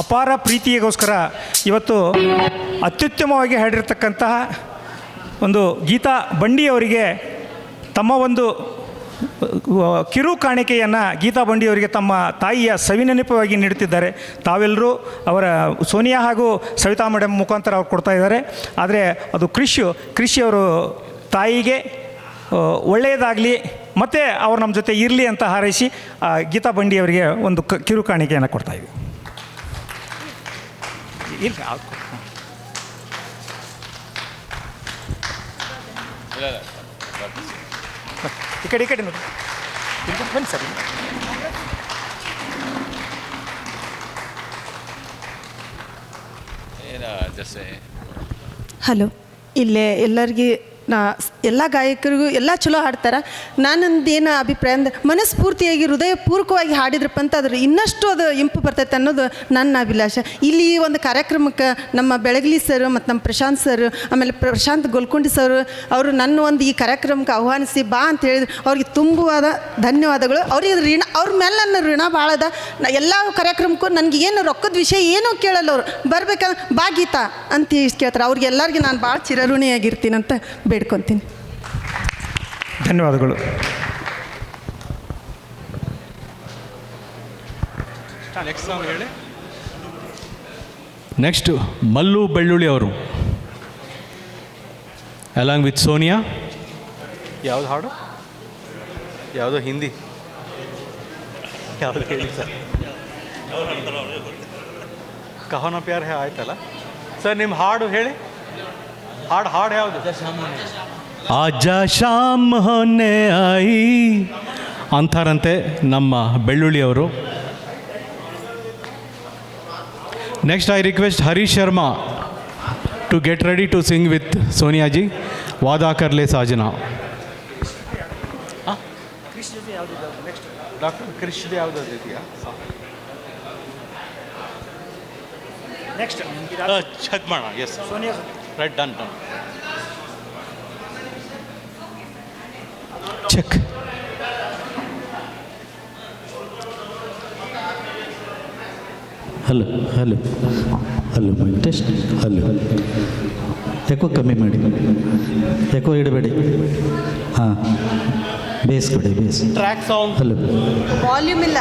ಅಪಾರ ಪ್ರೀತಿಗೋಸ್ಕರ ಇವತ್ತು ಅತ್ಯುತ್ತಮವಾಗಿ ಹಾಡಿರ್ತಕ್ಕಂತಹ ಒಂದು ಗೀತಾ ಬಂಡಿಯವರಿಗೆ ತಮ್ಮ ಒಂದು ಕಿರು ಕಾಣಿಕೆಯನ್ನು ಗೀತಾ ಬಂಡಿಯವರಿಗೆ ತಮ್ಮ ತಾಯಿಯ ಸವಿನೆನಪವಾಗಿ ನೀಡುತ್ತಿದ್ದಾರೆ. ತಾವೆಲ್ಲರೂ ಅವರ ಸೋನಿಯಾ ಹಾಗೂ ಸವಿತಾ ಮೇಡಮ್ ಮುಖಾಂತರ ಅವ್ರು ಕೊಡ್ತಾ ಇದ್ದಾರೆ. ಆದರೆ ಅದು ಕೃಷಿಯವರು ತಾಯಿಗೆ ಒಳ್ಳೆಯದಾಗಲಿ ಮತ್ತು ಅವ್ರು ನಮ್ಮ ಜೊತೆ ಇರಲಿ ಅಂತ ಹಾರೈಸಿ ಗೀತಾ ಬಂಡಿಯವರಿಗೆ ಒಂದು ಕಿರು ಕಾಣಿಕೆಯನ್ನು ಕೊಡ್ತಾಯಿದ್ವಿ. ಇಲ್ಲ ಈ ಕಡೆ ನೋಡಿ ಬನ್ನಿ ಸರ್. ಹಲೋ, ಇಲ್ಲೇ ಎಲ್ಲರಿಗೆ ಎಲ್ಲ ಗಾಯಕರಿಗೂ ಎಲ್ಲ ಚಲೋ ಹಾಡ್ತಾರೆ. ನಾನೊಂದು ಏನು ಅಭಿಪ್ರಾಯ ಅಂದ್ರೆ ಮನಸ್ಫೂರ್ತಿಯಾಗಿ ಹೃದಯಪೂರ್ವಕವಾಗಿ ಹಾಡಿದ್ರಪ್ಪ ಅಂತ ಅದ್ರ ಇನ್ನಷ್ಟು ಅದು ಇಂಪು ಬರ್ತೈತೆ ಅನ್ನೋದು ನನ್ನ ಅಭಿಲಾಷೆ. ಇಲ್ಲಿ ಒಂದು ಕಾರ್ಯಕ್ರಮಕ್ಕೆ ನಮ್ಮ ಬೆಳಗಲಿ ಸರ್ ಮತ್ತು ನಮ್ಮ ಪ್ರಶಾಂತ್ ಸರ್, ಆಮೇಲೆ ಪ್ರಶಾಂತ್ ಗೋಲ್ಕೊಂಡಿ ಸರ್ ಅವರು ನನ್ನ ಒಂದು ಈ ಕಾರ್ಯಕ್ರಮಕ್ಕೆ ಆಹ್ವಾನಿಸಿ ಬಾ ಅಂತ ಹೇಳಿದ್ರು. ಅವ್ರಿಗೆ ತುಂಬವಾದ ಧನ್ಯವಾದಗಳು. ಅವ್ರಿಗೆ ಅವ್ರ ಮೇಲೆ ನನ್ನ ಋಣ ಭಾಳ ಅದ. ಎಲ್ಲ ಕಾರ್ಯಕ್ರಮಕ್ಕೂ ನನಗೆ ಏನು ರೊಕ್ಕದ ವಿಷಯ ಏನೂ ಕೇಳಲ್ಲ. ಅವರು ಬರ್ಬೇಕಂದ್ರೆ ಬಾ ಗೀತಾ ಅಂತ ಕೇಳ್ತಾರೆ. ಅವ್ರಿಗೆಲ್ಲರಿಗೆ ನಾನು ಭಾಳ ಚಿರಋಣಿಯಾಗಿರ್ತೀನಿ ಅಂತ ಬೇಡ್ಕೊತೀನಿ. ಧನ್ಯವಾದಗಳು. ನೆಕ್ಸ್ಟ್ ಮಲ್ಲು ಬೆಳ್ಳುಳ್ಳಿ ಅವರು ಅಲಾಂಗ್ ವಿತ್ ಸೋನಿಯಾ. ಯಾವ್ದು ಹಾಡು? ಯಾವುದೋ ಹಿಂದಿ ಯಾವುದು ಹೇಳಿ ಸರ್? ಕಹೋನ ಪ್ಯಾರ್ ಹೇ ಆಯ್ತಲ್ಲ ಸರ್. ನಿಮ್ಮ ಹಾಡು ಹೇಳಿ. ಹಾಡು ಯಾವುದು? ಆಜಾ ಶಾಮ್ ಹೋನೆ ಆಯಿ ಅಂತಾರಂತೆ ನಮ್ಮ ಬೆಳ್ಳುಳ್ಳಿಯವರು. Next I request Harish Sharma to get ready to sing with ಸೋನಿಯಾಜಿ. ವಾದಾ ಕರ್ಲೆ ಸಾಜನಾ. ಡಾಕ್ಟರ್ ಕ್ರಿಶ್ದು ಯಾವುದು ಇದೆಯಾ? ನೆಕ್ಸ್ಟ್ ಚೆಕ್ ಮಾಡೋಣ. Yes Sonia right, done. Check. Hello hello hello test. Hello, ಯಾಕೋ ಕಮ್ಮಿ ಮಾಡಿ, ಯಾಕೋ ಇಡಬೇಡಿ. ಹಾಂ, ಬೇಸ್ ಕೊಡಿ, bass. Track song. Hello, volume ಇಲ್ಲ.